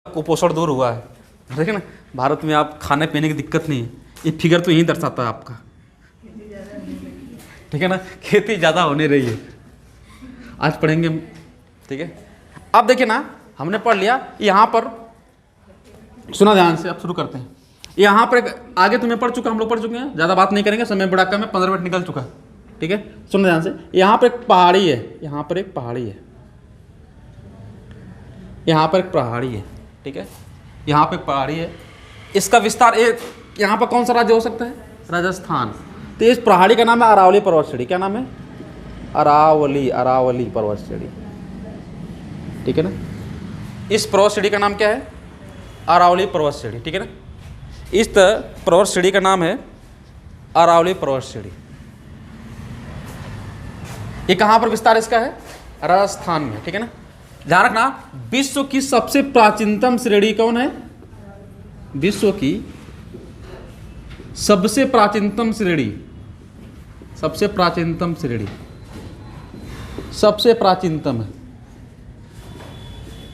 कुपोषण दूर हुआ है। देखिए ना, भारत में आप खाने पीने की दिक्कत नहीं है, ये फिगर तो यही दर्शाता है आपका। ठीक है ना, खेती ज़्यादा होने रही है, आज पढ़ेंगे। ठीक है, अब देखिए ना, हमने पढ़ लिया यहाँ पर, सुना ध्यान से, अब शुरू करते हैं। यहाँ पर आगे तुम्हें पढ़ चुका, हम लोग पढ़ चुके हैं, ज़्यादा बात नहीं करेंगे, समय बड़ा कम है, 15 मिनट निकल चुका। ठीक है, सुनो ध्यान से। यहाँ पर एक पहाड़ी है, यहाँ पर एक पहाड़ी है, यहाँ पर एक पहाड़ी है। ठीक है, यहाँ पे पहाड़ी है, इसका विस्तार यहाँ पर कौन सा राज्य हो सकता है? राजस्थान। तो इस पहाड़ी का नाम है अरावली पर्वत श्रेणी। क्या नाम है? अरावली पर्वत श्रेणी। ठीक है ना, इस पर्वत श्रेणी का नाम क्या है? अरावली पर्वत श्रेणी। ठीक है ना, इस पर्वत श्रेणी का नाम है अरावली पर्वत श्रेणी। ये कहाँ पर विस्तार इसका है? राजस्थान में। ठीक है ना, ध्यान रखना, विश्व की सबसे प्राचीनतम श्रेणी कौन है? विश्व की सबसे प्राचीनतम श्रेणी, सबसे प्राचीनतम श्रेणी, सबसे प्राचीनतम है।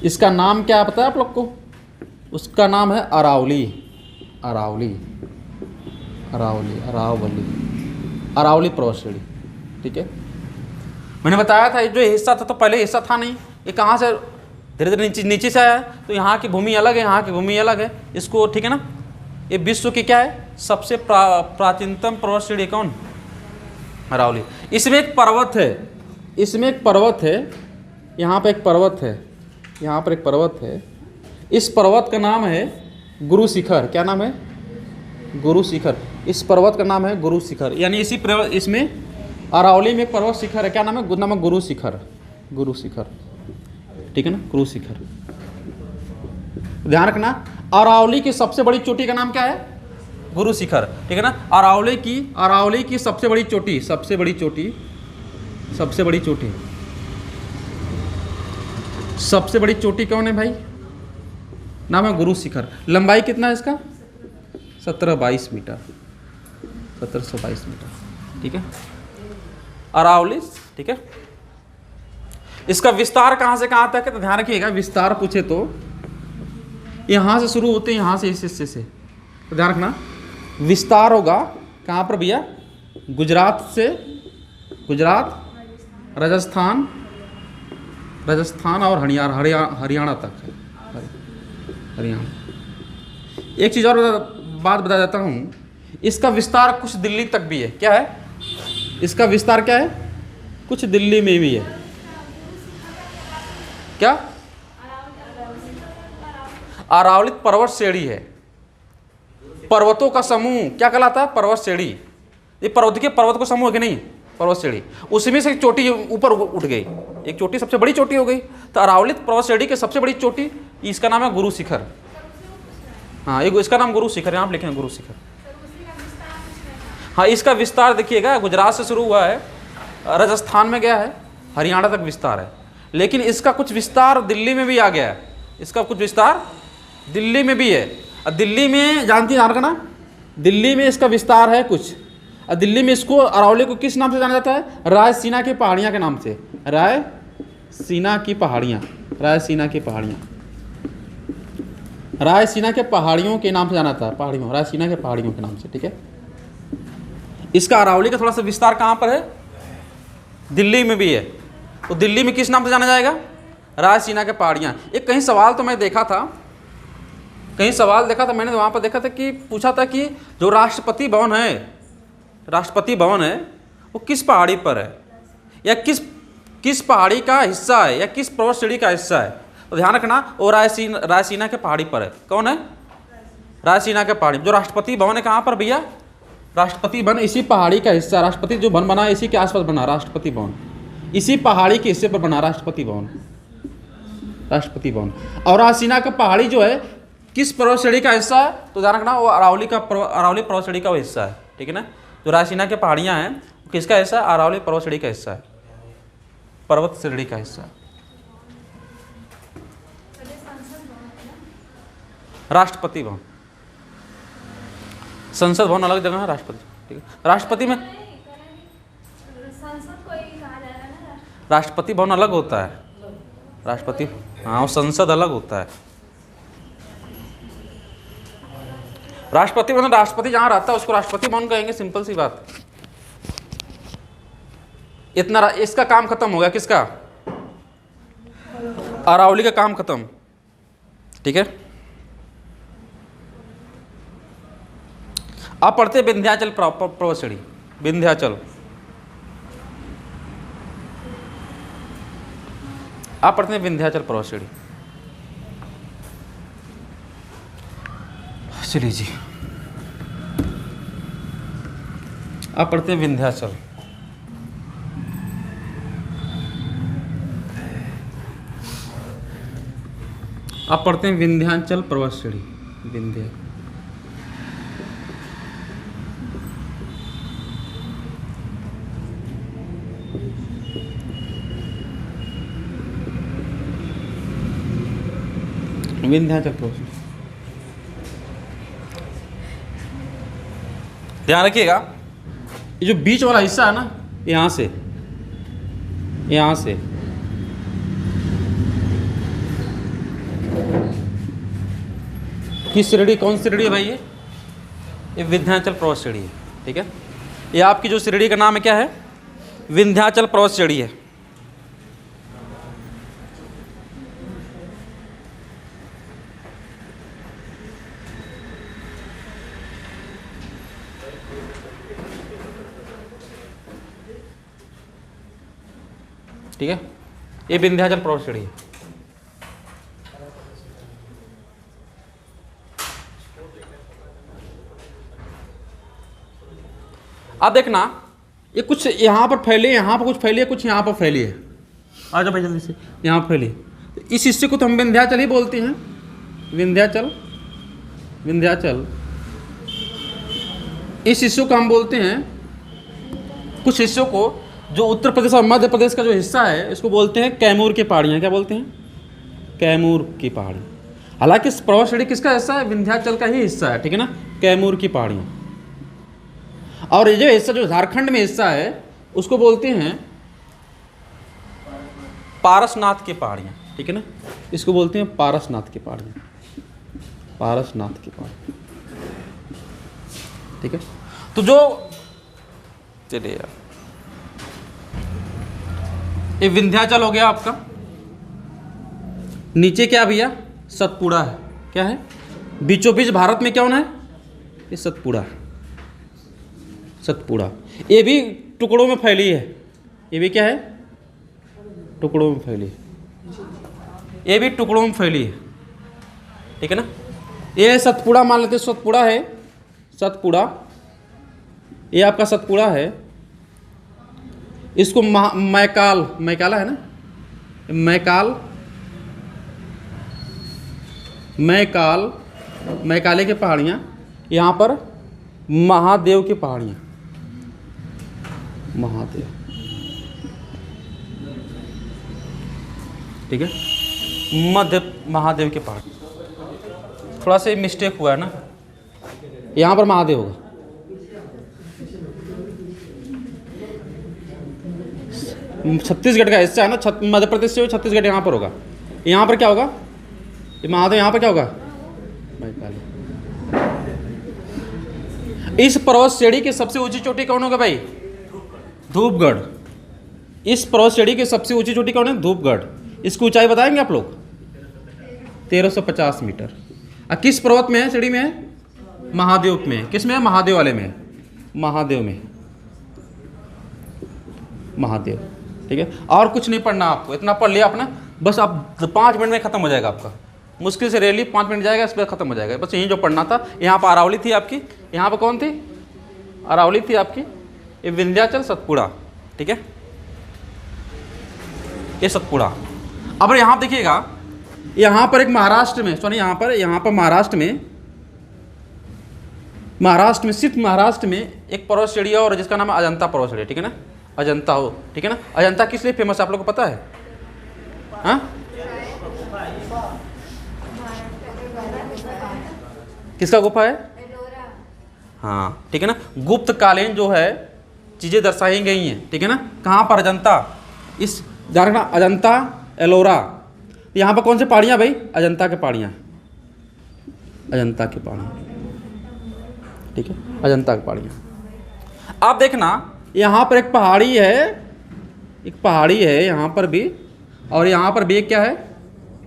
इसका नाम क्या पता है आप लोग को? उसका नाम है अरावली। अरावली अरावली अरावली अरावली पर्वत श्रेणी। ठीक है, मैंने बताया था ये जो हिस्सा था तो पहले हिस्सा था नहीं, ये कहाँ से धीरे धीरे नीचे से आया। तो यहाँ की भूमि अलग है, यहाँ की भूमि अलग है इसको। ठीक है ना, ये विश्व की क्या है? सबसे प्राचीनतम पर्वत श्रेणी कौन? अरावली। इसमें एक पर्वत है, इसमें एक पर्वत है, यहाँ पे एक पर्वत है, यहाँ पर एक पर्वत है। इस पर्वत का नाम है गुरु शिखर। क्या नाम है? गुरु शिखर। इस पर्वत का नाम है गुरु शिखर। यानी इसमें अरावली में एक पर्वत शिखर है। क्या नाम है? नाम है गुरु शिखर। गुरु शिखर। ठीक है ना, गुरु शिखर। ध्यान रखना, अरावली की सबसे बड़ी चोटी का नाम क्या है? गुरु शिखर। ठीक है ना, अरावली की सबसे बड़ी चोटी, सबसे बड़ी चोटी, सबसे बड़ी चोटी, सबसे बड़ी चोटी कौन है भाई? नाम है गुरु शिखर। लंबाई कितना है इसका? 1722 मीटर, 1722 मीटर। ठीक है, अरावली। ठीक है, इसका विस्तार कहाँ से कहाँ तक है? तो ध्यान रखिएगा, विस्तार पूछे तो यहाँ से शुरू होते हैं, यहाँ से, इस हिस्से से। तो ध्यान रखना, विस्तार होगा कहाँ पर भैया? गुजरात से, गुजरात, राजस्थान, राजस्थान और हरियाणा तक है। हरियाणा। एक चीज़ और बात बता देता हूँ, इसका विस्तार कुछ दिल्ली तक भी है। क्या है इसका विस्तार? क्या है? कुछ दिल्ली में भी है। क्या? अरावली पर्वत श्रेणी है, पर्वतों का समूह। क्या कहलाता है? पर्वत श्रेणी। ये पर्वत को समूह है कि नहीं? पर्वत श्रेणी। उसमें से एक चोटी ऊपर उठ गई, एक चोटी सबसे बड़ी चोटी हो गई। तो अरावली पर्वत श्रेणी की सबसे बड़ी चोटी, इसका नाम है गुरु शिखर। हाँ, इसका नाम गुरु शिखर, यहाँ आप लिखेंगे गुरु शिखर। हाँ, इसका विस्तार देखिएगा, गुजरात से शुरू हुआ है, राजस्थान में गया है, हरियाणा तक विस्तार है। लेकिन इसका कुछ विस्तार दिल्ली में भी आ गया है, इसका कुछ विस्तार दिल्ली में भी है। और दिल्ली में जानती हैं ना, दिल्ली में इसका विस्तार है कुछ। और दिल्ली में इसको, अरावली को किस नाम से जाना जाता है? रायसीना की पहाड़ियाँ के नाम से। रायसीना की पहाड़ियाँ, रायसीना की पहाड़ियाँ, रायसीना के पहाड़ियों के नाम से जाना जाता है। पहाड़ियों, रायसीना के पहाड़ियों के नाम से। ठीक है, इसका अरावली का थोड़ा सा विस्तार कहाँ पर है? दिल्ली में भी है। तो दिल्ली में किस नाम से जाना जाएगा? रायसीना के पहाड़ियाँ। एक कहीं सवाल तो मैं देखा था, कहीं सवाल देखा था मैंने, वहाँ पर देखा था कि पूछा था कि जो राष्ट्रपति भवन है, राष्ट्रपति भवन है, वो किस पहाड़ी पर है, या किस पहाड़ी का हिस्सा है, या किस पर्वत श्रेणी का हिस्सा है? तो ध्यान रखना, वो रायसीना के पहाड़ी पर है। कौन है? रायसीना के पहाड़ी। जो राष्ट्रपति भवन है कहाँ पर भैया? राष्ट्रपति भवन इसी पहाड़ी का हिस्सा। राष्ट्रपति जो भवन बना है इसी के आसपास बना, राष्ट्रपति भवन इसी पहाड़ी के हिस्से पर बना, राष्ट्रपति भवन, राष्ट्रपति भवन। और रायसीना का पहाड़ी जो है किस पर्वत श्रेणी का हिस्सा है? तो ध्यान रखना, वो अरावली पर्वत श्रेणी का वो हिस्सा है। ठीक है ना, जो रायसीना के पहाड़ियाँ हैं किसका हिस्सा है? अरावली पर्वत श्रेणी का हिस्सा है, पर्वत श्रेणी का हिस्सा है। राष्ट्रपति भवन, संसद भवन अलग जगह है, राष्ट्रपति। ठीक है, राष्ट्रपति में राष्ट्रपति भवन अलग होता है, राष्ट्रपति, हाँ, और संसद अलग होता है। राष्ट्रपति मतलब राष्ट्रपति जहाँ रहता है उसको राष्ट्रपति भवन कहेंगे, सिंपल सी बात। इतना इसका काम खत्म हो गया, किसका? अरावली का काम खत्म, ठीक है। आप पढ़ते विंध्याचल पर्वतश्रेणी, विंध्याचल, आप पढ़ते हैं विंध्याचल पर्वतश्रेणी। चलिए जी, आप पढ़ते हैं विंध्याचल। आप पढ़ते हैं विंध्याचल पर्वतश्रेणी, विंध्या। विंध्याचल पर्वतश्रेणी, ध्यान रखिएगा, ये जो बीच वाला हिस्सा है ना, यहाँ से किस श्रेणी, कौन सी श्रेणी है भाई? ये विंध्याचल पर्वत श्रेणी है, ठीक है। ये आपकी जो श्रेणी का नाम है क्या है? विंध्याचल पर्वत श्रेणी है। ठीक है, ये विंध्याचल पर्वत श्रेणी है। अब देखना, ये कुछ यहाँ पर फैली है, यहाँ पर कुछ फैली है, कुछ यहाँ पर फैली है। आ जाओ भाई जल्दी से, यहाँ पर फैली है। इस हिस्से को तो हम विंध्याचल ही बोलते हैं, विंध्याचल। इस हिस्सों को हम बोलते हैं, कुछ हिस्सों को जो उत्तर प्रदेश और मध्य प्रदेश का जो हिस्सा है इसको बोलते हैं कैमूर की पहाड़ियाँ। क्या बोलते हैं? कैमूर की पहाड़ी। हालांकि इस पर्वत श्रेणी किसका हिस्सा है? विंध्याचल का ही हिस्सा है, ठीक है ना, कैमूर की पहाड़ियाँ। और ये जो हिस्सा जो झारखंड में हिस्सा है उसको बोलते हैं पारसनाथ की पहाड़ियाँ, ठीक है ना, इसको बोलते हैं पारसनाथ की पहाड़ियाँ, पारसनाथ की पहाड़ी, ठीक है। तो जो चलिए यार, ये विंध्याचल हो गया आपका। नीचे क्या भैया? सतपुड़ा है। क्या है? बीचों बीच भारत में क्या होना है? ये सतपुड़ा, सतपुड़ा। ये भी टुकड़ों में फैली है। ये भी क्या है? टुकड़ों में फैली है। ये भी टुकड़ों में फैली है, ठीक है ना। ये सतपुड़ा मान लेते, सतपुड़ा है, सतपुड़ा, ये आपका सतपुड़ा है। इसको मैकाल, मैकाला है ना, मैकाल, मैकाल, मैकाले की पहाड़ियाँ। यहाँ पर महादेव की पहाड़ियाँ, महादेव, ठीक है, मध्य महादेव के पहाड़। थोड़ा सा मिस्टेक हुआ है ना, यहाँ पर महादेव होगा। छत्तीसगढ़ का हिस्सा है ना, मध्य प्रदेश से छत्तीसगढ़ यहाँ पर होगा। यहाँ पर क्या होगा? ये महादेव यहाँ पर क्या होगा? इस पर्वत श्रेणी की सबसे ऊंची चोटी कौन होगा भाई? धूपगढ़। इस पर्वत श्रेणी की सबसे ऊंची चोटी कौन है? धूपगढ़। इसकी ऊंचाई बताएंगे आप लोग? 1350 मीटर। किस पर्वत में है? श्रेणी में है? महादेव में। किस में है? महादेव वाले में। महादेव में, महादेव, ठीक है। और कुछ नहीं पढ़ना आपको, इतना पढ़ लिया आपने, बस आप 5 मिनट में खत्म हो जाएगा आपका। मुश्किल से रेली 5 मिनट जाएगा, इस पर खत्म हो जाएगा। बस यही जो पढ़ना था। यहाँ पर अरावली थी आपकी, यहाँ पर कौन थी? अरावली थी आपकी। ये विंध्याचल, सतपुड़ा, ठीक है, ये सतपुड़ा। अब यहाँ देखिएगा, यहाँ पर एक महाराष्ट्र में, सॉरी यहाँ पर महाराष्ट्र में सिर्फ महाराष्ट्र में एक पर्वत श्रेणी है, और जिसका नाम है अजंता पर्वत श्रेणी, ठीक है ना, अजंता हो, ठीक है ना। अजंता किस लिए फेमस है आप लोग को पता है? हाँ, किसका गुफा है? हाँ, ठीक है ना। गुप्त कालीन जो है चीजें दर्शाई गई हैं, ठीक है ना। कहाँ पर? अजंता। इस जानना, अजंता, एलोरा। यहाँ पर कौन सी पहाड़ियाँ भाई? अजंता की पहाड़ियाँ, अजंता की पहाड़ियाँ। ठीक है, अजंता की पहाड़ियाँ। आप देखना यहाँ पर एक पहाड़ी है, एक पहाड़ी है यहाँ पर भी, और यहाँ पर भी एक क्या है,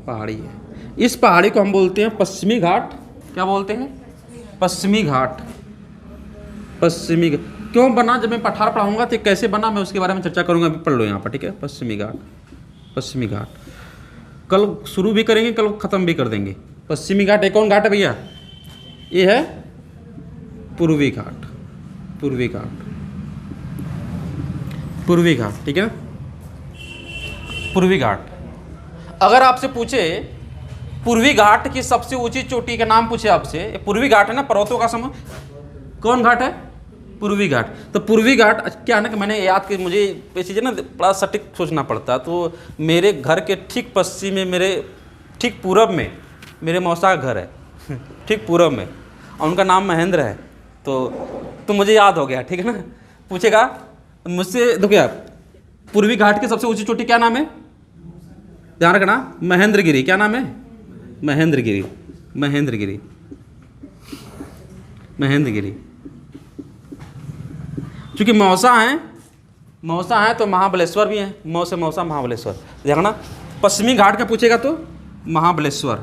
पहाड़ी है। इस पहाड़ी को हम बोलते हैं पश्चिमी घाट। क्या बोलते हैं? पश्चिमी घाट। पश्चिमी घाट क्यों बना, जब मैं पठार पढ़ाऊंगा तो कैसे बना मैं उसके बारे में चर्चा करूंगा, अभी पढ़ लो यहाँ पर, ठीक है। पश्चिमी घाट, पश्चिमी घाट कल शुरू भी करेंगे, कल ख़त्म भी कर देंगे। पश्चिमी घाट एक कौन घाट है भैया? ये है पूर्वी घाट, पूर्वी घाट, पूर्वी घाट, ठीक है ना, पूर्वी घाट। अगर आपसे पूछे पूर्वी घाट की सबसे ऊंची चोटी का नाम पूछे आपसे, पूर्वी घाट है ना, पर्वतों का समूह, कौन घाट है? पूर्वी घाट। तो पूर्वी घाट क्या है ना कि मैंने याद कि मुझे ये चीज़ें ना बड़ा सटीक सोचना पड़ता है, तो मेरे घर के ठीक पश्चिम में, मेरे ठीक पूरब में मेरे मौसा का घर है ठीक पूरब में, और उनका नाम महेंद्र है। तो मुझे याद हो गया, ठीक है ना। पूछेगा मुझसे, देखिए पूर्वी घाट की सबसे ऊंची चोटी क्या नाम है, ध्यान रखना, महेंद्रगिरी। क्या नाम है? महेंद्रगिरी, महेंद्रगिरी, महेंद्रगिरी। चूँकि मौसा हैं तो महाबलेश्वर भी हैं, मौ से मौसा महाबलेश्वर। देखना पश्चिमी घाट का पूछेगा तो महाबलेश्वर,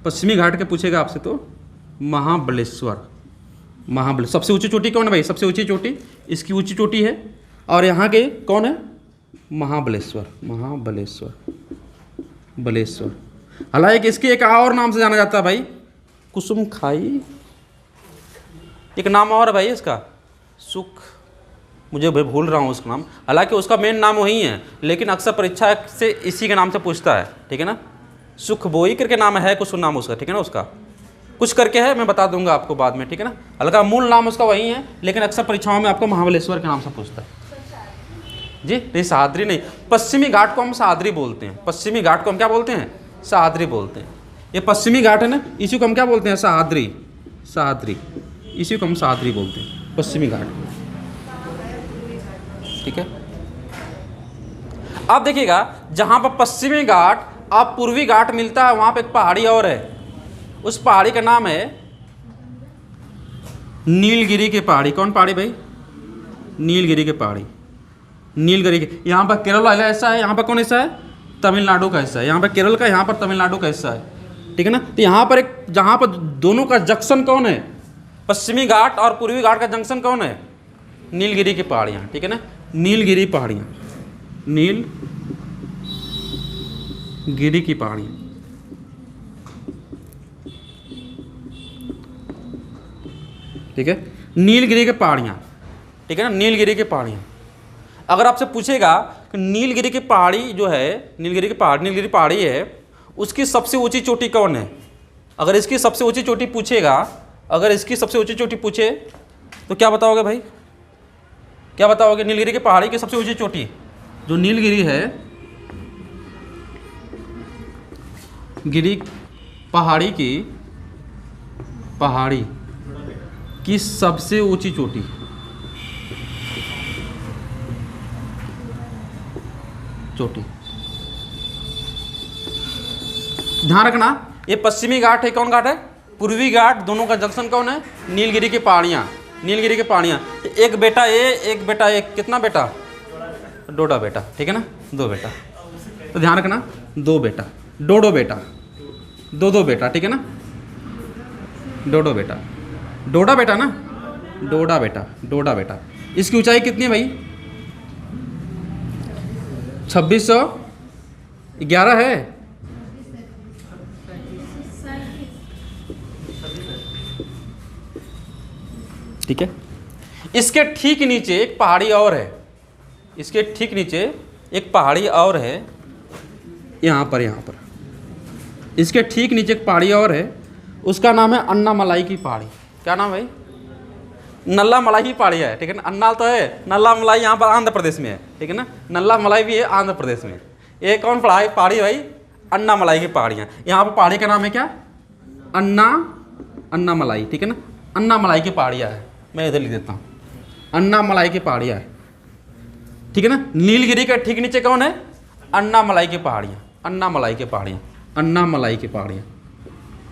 पश्चिमी घाट के पूछेगा आपसे तो महाबलेश्वर, महाबलेश्वर। सबसे ऊंची चोटी कौन है भाई? सबसे ऊंची चोटी इसकी ऊंची चोटी है, और यहाँ के कौन है? महाबलेश्वर, महाबलेश्वर, बलेश्वर। हालांकि इसके एक और नाम से जाना जाता है भाई, कुसुम खाई, एक नाम और है भाई इसका, सुख, मुझे भाई भूल रहा हूँ उसका नाम, हालांकि उसका मेन नाम वही है, लेकिन अक्सर परीक्षा से इसी के नाम से पूछता है, ठीक है ना। सुख बोई करके नाम है, कुछ नाम उसका, ठीक है ना, उसका कुछ करके है, मैं बता दूंगा आपको बाद में, ठीक है ना। हल्का मूल नाम उसका वही है, लेकिन अक्सर परीक्षाओं में आपको महाबलेश्वर के नाम से पूछता है जी। नहीं, सह्याद्री नहीं, पश्चिमी घाट को हम सह्याद्री बोलते हैं। पश्चिमी घाट को हम क्या बोलते हैं? सह्याद्री बोलते हैं। ये पश्चिमी घाट है ना, इसी को हम क्या बोलते हैं? सह्याद्री, सह्याद्री, इसी को हम सह्याद्री बोलते हैं, पश्चिमी घाट, ठीक है। आप देखिएगा जहां पर पश्चिमी घाट आप पूर्वी घाट मिलता है, वहां पे एक पहाड़ी और है, उस पहाड़ी का नाम है नीलगिरी की पहाड़ी। कौन पहाड़ी भाई? नीलगिरी की पहाड़ी, नीलगिरी की। यहाँ पर केरल वाला हिस्सा है, यहाँ पर कौन हिस्सा है? तमिलनाडु का हिस्सा है। यहाँ पर केरल का, यहाँ पर तमिलनाडु का हिस्सा है, ठीक है ना। तो यहाँ पर एक, जहाँ पर दोनों का जंक्शन कौन है? पश्चिमी घाट और पूर्वी घाट का जंक्शन कौन है? नीलगिरी की पहाड़ियाँ, ठीक है ना, नीलगिरी पहाड़ियाँ, नीलगिरी की पहाड़ियाँ, ठीक है, नीलगिरी की पहाड़ियाँ, ठीक है ना, नीलगिरी की पहाड़ियाँ। अगर आपसे पूछेगा कि नीलगिरी की पहाड़ी जो है, नीलगिरी पहाड़ी है, उसकी सबसे ऊंची चोटी कौन है? अगर इसकी सबसे ऊंची चोटी पूछेगा, अगर इसकी सबसे ऊंची चोटी पूछे तो क्या बताओगे भाई? क्या बताओगे? नीलगिरी की पहाड़ी की सबसे ऊंची चोटी, जो नीलगिरी है, गिरी पहाड़ी की सबसे ऊंची चोटी, ध्यान रखना, ये पश्चिमी घाट है, कौन घाट है? पूर्वी घाट, दोनों का जंक्शन कौन है? नीलगिरी की पहाड़ियाँ, नीलगिरी की पहाड़ियाँ। एक बेटा ए, एक बेटा ए, कितना बेटा? डोडा बेटा, ठीक है ना, 2 बेटा। तो ध्यान रखना, 2 बेटा, डोडो बेटा, 2 बेटा, ठीक है ना, डोडो बेटा, डोडा बेटा ना, डोडा बेटा, डोडा बेटा। इसकी ऊंचाई कितनी है भाई? 2611 है। ठीक है। इसके ठीक नीचे एक पहाड़ी और है, इसके ठीक नीचे एक पहाड़ी और है, यहाँ पर इसके ठीक नीचे एक पहाड़ी और है, उसका नाम है अन्नामलाई की पहाड़ी। क्या नाम है? नल्ला मलाई की पहाड़ी है, ठीक है ना। अन्नाल तो है, नल्ला मलाई यहाँ पर आंध्र प्रदेश में है, ठीक है ना, नल्ला मलाई भी है आंध्र प्रदेश में। ये कौन पहाड़ी भाई? अन्नामलाई की पहाड़ियाँ। यहाँ पर पहाड़ी का नाम है क्या? अन्नामलाई, ठीक है ना, अन्नामलाई की पहाड़ियाँ है। मैं इधर लिख देता हूँ, अन्नामलाई की पहाड़ियाँ है, ठीक है ना। नीलगिरी का ठीक नीचे कौन है? अन्नामलाई की पहाड़ियाँ, अन्नामलाई की पहाड़ियाँ, अन्नामलाई की पहाड़ियाँ,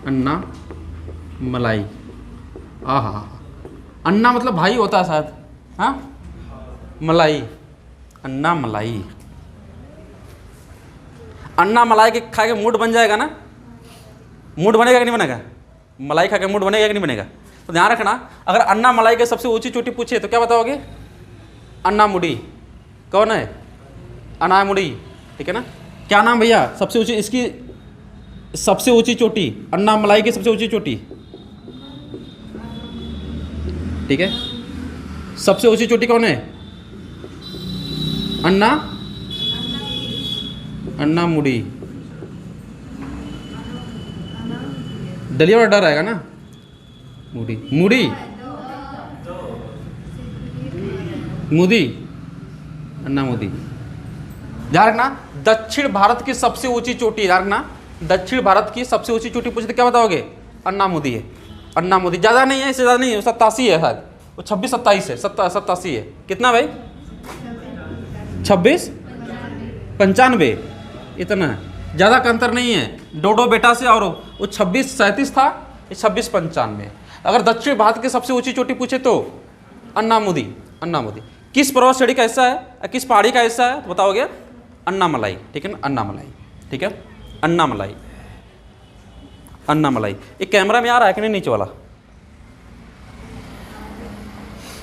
अन्नामलाई। आहा, अन्ना मतलब भाई होता है शायद, हाँ, मलाई, अन्ना मलाई। अन्ना मलाई के खा के मूड बन जाएगा ना, मूड बनेगा कि नहीं बनेगा, मलाई खा के मूड बनेगा कि नहीं बनेगा। तो ध्यान रखना, अगर अन्ना मलाई के सबसे ऊंची चोटी पूछे तो क्या बताओगे, अन्ना मुडी। कौन है, अन्ना मुडी, ठीक है ना। क्या नाम भैया, सबसे ऊंची, इसकी सबसे ऊंची चोटी, अन्ना मलाई की सबसे ऊंची चोटी, ठीक है। सबसे ऊंची चोटी कौन है, अन्ना, अन्ना मुडी। डलिया वाला डर आएगा ना, मुडी, मुडी, मोदी, अन्ना मोदी। ध्यान रखना, दक्षिण भारत की सबसे ऊंची चोटी, ध्यान रखना, दक्षिण भारत की सबसे ऊंची चोटी पूछे तो क्या बताओगे, अन्ना मोदी है, अन्ना मोदी। ज़्यादा नहीं है, इससे ज़्यादा नहीं है, 87 है शायद, वो 26-27 है, 87 है। कितना भाई, 26-95, इतना है, ज़्यादा का अंतर नहीं है। डोडो बेटा से और वो 26-37 था, ये 26-95। अगर दक्षिण भारत की सबसे ऊंची चोटी पूछे तो अन्ना मोदी, अन्ना मोदी। किस पर्वत श्रेणी का हिस्सा है, किस पहाड़ी का हिस्सा है तो बताओगे, अन्ना मलाई, ठीक है ना, अन्ना मलाई, ठीक है, अन्ना मलाई, अन्ना मलाई। ये कैमरा में आ रहा है कि नहीं, नीचे वाला,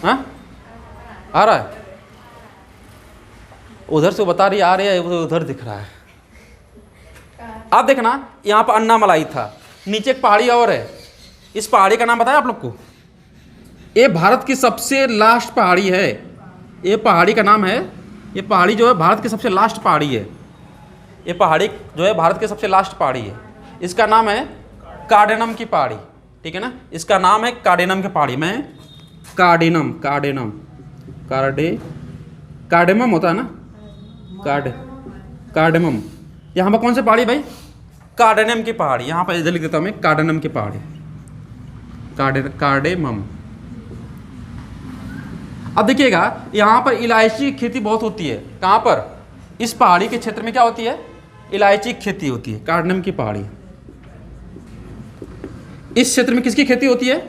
हाँ आ रहा है, उधर से बता रही आ रही है, उधर दिख रहा है। आप देखना, यहाँ पर अन्ना मलाई था, नीचे एक पहाड़ी और है, इस पहाड़ी का नाम बताया आप लोग को, ये भारत की सबसे लास्ट पहाड़ी है, ये पहाड़ी का नाम है, ये पहाड़ी जो है भारत की सबसे लास्ट पहाड़ी है, ये पहाड़ी जो है भारत की सबसे लास्ट पहाड़ी है, इसका नाम है कार्डेनम की पहाड़ी, ठीक है ना, इसका नाम है कार्डेनम की पहाड़ी में, कार्डेनम, कार्डेनम, कार्डेमम होता है ना, कार्डेमम। यहाँ पर कौन सी पहाड़ी भाई, कार्डेनम की पहाड़ी, यहाँ पर इधर लिख देता हूँ मैं, कार्डेनम की पहाड़ी, कार्डेमम। अब देखिएगा, यहाँ पर इलायची की खेती बहुत होती है, कहाँ पर, इस पहाड़ी के क्षेत्र में क्या होती है, इलायची की खेती होती है, कार्डेनम की पहाड़ी। इस क्षेत्र में किसकी खेती होती है,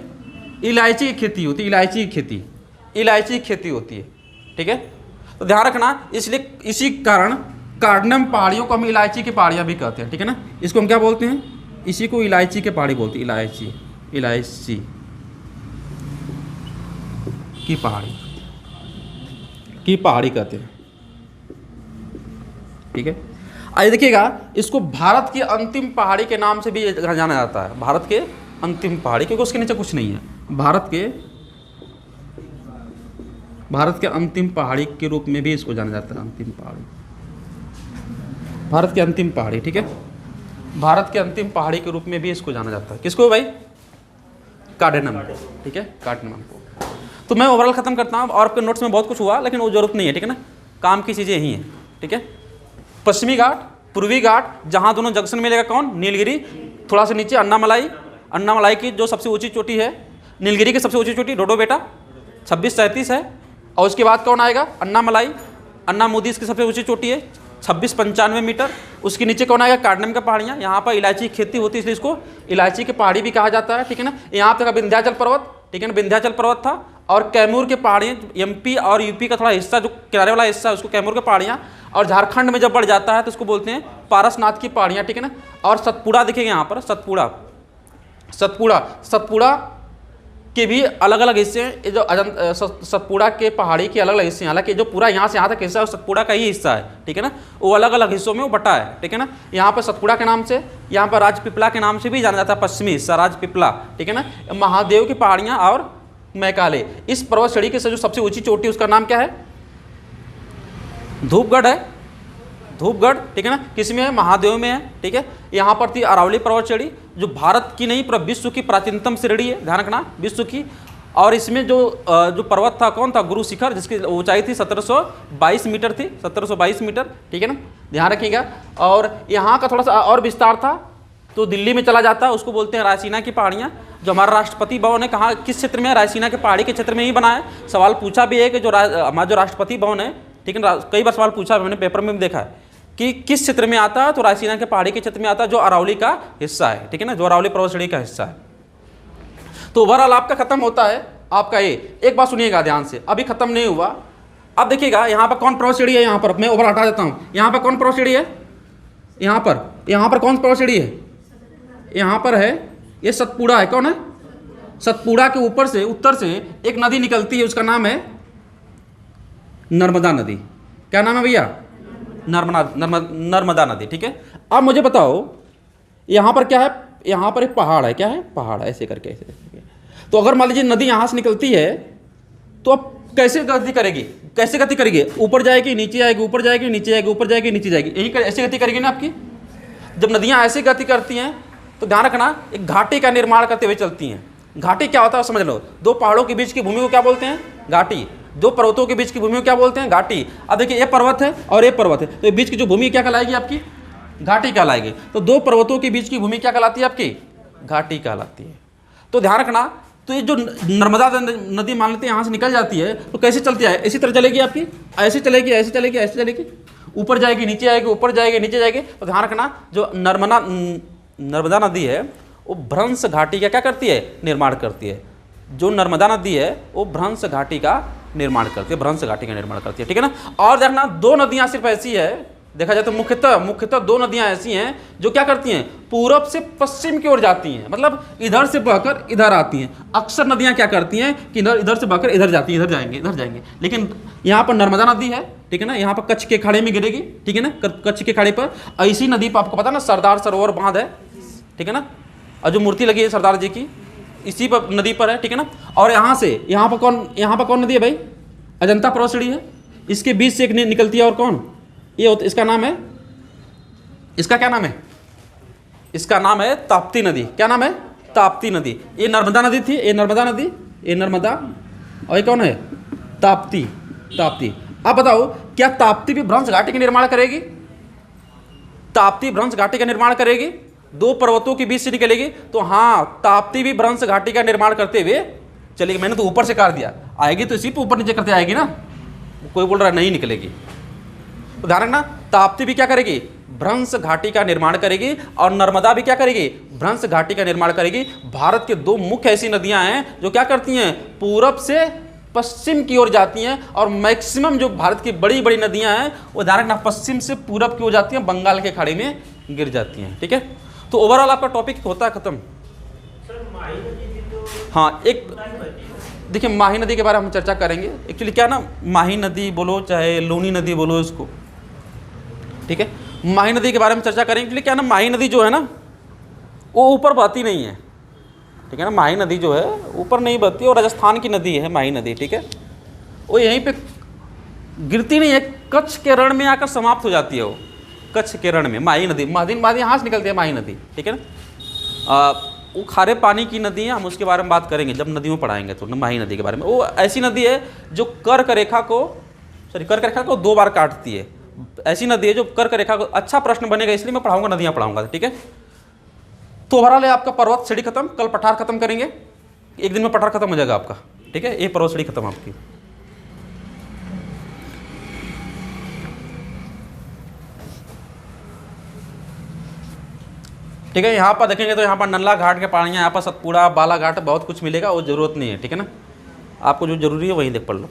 इलायची की खेती होती है, इलायची की खेती, इलायची की खेती होती है, ठीक है। तो ध्यान रखना, इसलिए इसी कारण कार्डेनम पहाड़ियों को हम इलायची की पहाड़ियाँ भी कहते हैं, ठीक है ना। इसको हम क्या बोलते हैं, इसी को इलायची की पहाड़ी बोलते हैं, इलायची, इलायची की पहाड़ी, की पहाड़ी कहते हैं, ठीक है। आइए देखिएगा, इसको भारत की अंतिम पहाड़ी के नाम से भी जाना जाता है, भारत के अंतिम पहाड़ी, क्योंकि उसके नीचे कुछ नहीं है, भारत के अंतिम पहाड़ी के रूप में भी इसको जाना जाता है, अंतिम पहाड़ी, भारत की अंतिम पहाड़ी, ठीक है, भारत के अंतिम पहाड़ी के रूप में भी इसको जाना जाता है। किसको भाई, कार्डेनम, ठीक है, कार्डेनम को। तो मैं ओवरऑल खत्म करता हूँ, और आपके नोट्स में बहुत कुछ हुआ, लेकिन वो जरूरत नहीं है, ठीक है ना, काम की चीज़ें यही हैं, ठीक है। पश्चिमी घाट, पूर्वी घाट, जहाँ दोनों जंक्शन मिलेगा कौन, नीलगिरी, थोड़ा सा नीचे अन्नामलाई, अन्नामलाई की जो सबसे ऊंची चोटी है, नीलगिरी की सबसे ऊंची चोटी डोडो बेटा 26-37 है, और उसके बाद कौन आएगा, अन्नामलाई, अन्ना मोदी इसकी सबसे ऊंची चोटी है 26-95 मीटर। उसके नीचे कौन आएगा, कार्डेनम का पहाड़ियाँ, यहाँ पर इलायची की खेती होती है, इसलिए इसको इलायची की पहाड़ी भी कहा जाता है, ठीक है ना। यहाँ पर विंध्याचल पर्वत, ठीक है ना, विंध्याचल पर्वत था, और कैमूर के पहाड़ियाँ, एमपी और यूपी का थोड़ा हिस्सा जो किनारे वाला हिस्सा है उसको कैमूर के पहाड़ियाँ, और झारखंड में जब बढ़ जाता है तो उसको बोलते हैं पारसनाथ की पहाड़ियाँ, ठीक है ना। और सतपुड़ा दिखेगा यहाँ पर, सतपुड़ा, सतपुड़ा, सतपुड़ा के भी अलग अलग हिस्से हैं, ये जो सतपुड़ा के पहाड़ी के अलग अलग हिस्से हैं, हालांकि जो पूरा यहाँ से यहाँ तक हिस्सा है वो सतपुड़ा का ही हिस्सा है, ठीक है ना, वो अलग अलग हिस्सों में वो बटा है, ठीक है ना। यहाँ पर सतपुड़ा के नाम से, यहाँ पर राजपिपला के नाम से भी जाना जाता है, पश्चिमी हिस्सा राजपिपला, ठीक है ना। महादेव की पहाड़ियाँ और मैकाले, इस पर्वत श्रेणी की जो सबसे ऊंची चोटी उसका नाम क्या है, धूपगढ़ है, धूपगढ़, ठीक है ना, किसमें है, महादेव में है, ठीक है। यहाँ पर थी अरावली पर्वत श्रेणी, जो भारत की नहीं पूरा विश्व की प्राचीनतम श्रेणी है, ध्यान रखना, विश्व की। और इसमें जो पर्वत था कौन था, गुरु शिखर, जिसकी ऊंचाई थी 1722 मीटर थी, 1722 मीटर, ठीक है ना, ध्यान रखिएगा। और यहाँ का थोड़ा सा और विस्तार था तो दिल्ली में चला जाता है, उसको बोलते हैं रायसीना की पहाड़ियाँ। जो हमारा राष्ट्रपति भवन है कहाँ, किस क्षेत्र में है, रायसीना के पहाड़ी के क्षेत्र में ही बना है। सवाल पूछा भी है कि जो हमारा जो राष्ट्रपति भवन है, ठीक है ना, कई बार सवाल पूछा, मैंने पेपर में भी देखा है कि किस क्षेत्र में आता है, तो रायसीना के पहाड़ी के क्षेत्र में आता है, जो अरावली का हिस्सा है, ठीक है ना, जो अरावली पर्वत श्रेणी का हिस्सा है। तो ओवरऑल आपका खत्म होता है आपका ए। एक बात सुनिएगा ध्यान से, अभी खत्म नहीं हुआ। अब देखिएगा यहाँ पर कौन प्रोसीडी है, यहाँ पर मैं ओवर हटा देता हूँ। यहाँ पर कौन प्रोसीडी है, यहाँ पर कौन प्रोसीडी है, यहाँ पर है ये सतपुड़ा है। कौन है? सतपुड़ा के ऊपर से उत्तर से एक नदी निकलती है, उसका नाम है नर्मदा नदी। क्या नाम है भैया? नर्मदा नदी। ठीक है, अब मुझे बताओ यहाँ पर क्या है? यहाँ पर एक पहाड़ है। क्या है? पहाड़ है, ऐसे करके ऐसे। तो अगर मान लीजिए नदी यहाँ से निकलती है तो अब कैसे गति करेगी? कैसे गति करेगी? ऊपर जाएगी, नीचे आएगी, ऊपर जाएगी, नीचे आएगी, ऊपर जाएगी, नीचे जाएगी, यही ऐसे गति करेगी ना आपकी। जब नदियाँ ऐसे गति करती हैं तो ध्यान रखना, एक घाटी का निर्माण करते हुए चलती हैं। घाटी क्या होता है समझ लो। दो पहाड़ों के बीच की भूमि को क्या बोलते हैं? घाटी। दो पर्वतों के बीच की भूमि को क्या बोलते हैं? घाटी। अब देखिए ये पर्वत है और ये पर्वत है, तो ये बीच की जो भूमि क्या कहलाएगी आपकी? घाटी कहलाएगी। तो दो पर्वतों के बीच की भूमि क्या कहलाती है आपकी? घाटी कहलाती है। तो ध्यान रखना, तो ये जो नर्मदा नदी मान लेते हैं यहाँ से निकल जाती है तो कैसे चलती है? इसी तरह चलेगी आपकी, ऐसे चलेगी, ऐसे चलेगी, ऐसे चलेगी, ऊपर जाएगी, नीचे आएगी, ऊपर जाएगी, नीचे जाएगी। तो ध्यान रखना, जो नर्मदा नदी है वो भ्रंश घाटी का क्या करती है? निर्माण करती है। जो नर्मदा नदी है वो भ्रंश घाटी का निर्माण करती है, भ्रंश घाटी का निर्माण करती है। ठीक है ना। और देखना, दो नदियाँ सिर्फ ऐसी है, देखा जाए तो मुख्यतः दो नदियां ऐसी हैं जो क्या करती हैं? पूरब से पश्चिम की ओर जाती हैं, मतलब इधर से बहकर इधर आती हैं। अक्सर नदियां क्या करती हैं कि इधर से बहकर इधर जाती हैं, इधर जाएंगे, इधर जाएंगे। लेकिन यहाँ पर नर्मदा नदी है, ठीक है ना, यहाँ पर कच्छ के खाड़े में गिरेगी, ठीक है ना, कच्छ के खाड़े पर। ऐसी नदी पर आपको पता ना सरदार सरोवर बांध है, ठीक है ना, और जो मूर्ति लगी है सरदार जी की इसी पर नदी पर है, ठीक है ना। और यहाँ से यहाँ पर कौन नदी है भाई? अजंता प्रोसीडी है, इसके बीच से एक निकलती है। और कौन? ये इसका नाम है, इसका क्या नाम है? इसका नाम है ताप्ती नदी। क्या नाम है? ताप्ती नदी। ये नर्मदा नदी थी, ये नर्मदा नदी, ये नर्मदा, और ये कौन है? ताप्ती। ताप्ती। अब बताओ, क्या ताप्ती भी भ्रंश घाटी का निर्माण करेगी? ताप्ती भ्रंश घाटी का निर्माण करेगी, दो पर्वतों के बीच से निकलेगी। तो हाँ, ताप्ती भी भ्रंश घाटी का निर्माण करते हुए चलेगी। मैंने तो ऊपर से काट दिया, आएगी तो इसी पे ऊपर नीचे करते आएगी ना। कोई बोल रहा है नहीं निकलेगी। तो ध्यान रखना, ताप्ती भी क्या करेगी? भ्रंश घाटी का निर्माण करेगी, और नर्मदा भी क्या करेगी? भ्रंश घाटी का निर्माण करेगी। भारत के दो मुख्य ऐसी नदियां हैं जो क्या करती हैं? पूरब से पश्चिम की ओर जाती हैं। और मैक्सिमम जो भारत की बड़ी बड़ी नदियां हैं वो ध्यान रखना पश्चिम से पूरब की ओर जाती हैं, बंगाल के खाड़ी में गिर जाती हैं। ठीक है, तो ओवरऑल आपका टॉपिक होता है खत्म। हाँ, एक देखिए माही नदी के बारे में हम चर्चा करेंगे। एक्चुअली क्या ना, माही नदी बोलो चाहे लूनी नदी बोलो इसको, ठीक है, माही नदी के बारे में चर्चा करेंगे। एक्चुअली क्या ना, माही नदी जो है ना वो ऊपर बहती नहीं है, ठीक है ना। माही नदी जो है ऊपर नहीं बहती, और राजस्थान की नदी है माही नदी, ठीक है। वो यहीं पे गिरती नहीं है, कच्छ के रण में आकर समाप्त हो जाती है। वो कच्छ के रण में माही नदी, माही यहाँ से निकलती है माही नदी, ठीक है ना। वो खारे पानी की नदी है, हम उसके बारे में बात करेंगे जब नदियों पढ़ाएंगे तो माही नदी के बारे में। वो ऐसी नदी है जो कर्क रेखा को 2 बार काटती है। ऐसी नदी है जो कर्क रेखा को, अच्छा प्रश्न बनेगा इसलिए मैं पढ़ाऊंगा, नदियाँ पढ़ाऊंगा, ठीक है। तो ओवरऑल आपका पर्वत श्रेणी खत्म, कल पठार खत्म करेंगे, एक दिन में पठार खत्म हो जाएगा आपका, ठीक है। ये पर्वत श्रेणी खत्म आपकी। ठीक है, यहाँ पर देखेंगे तो यहाँ पर नल्ला घाट के पानी है, यहाँ पर सतपुड़ा बालाघाट बहुत कुछ मिलेगा, वो जरूरत नहीं है, ठीक है ना। आपको जो जरूरी है वहीं देख पढ़ लो।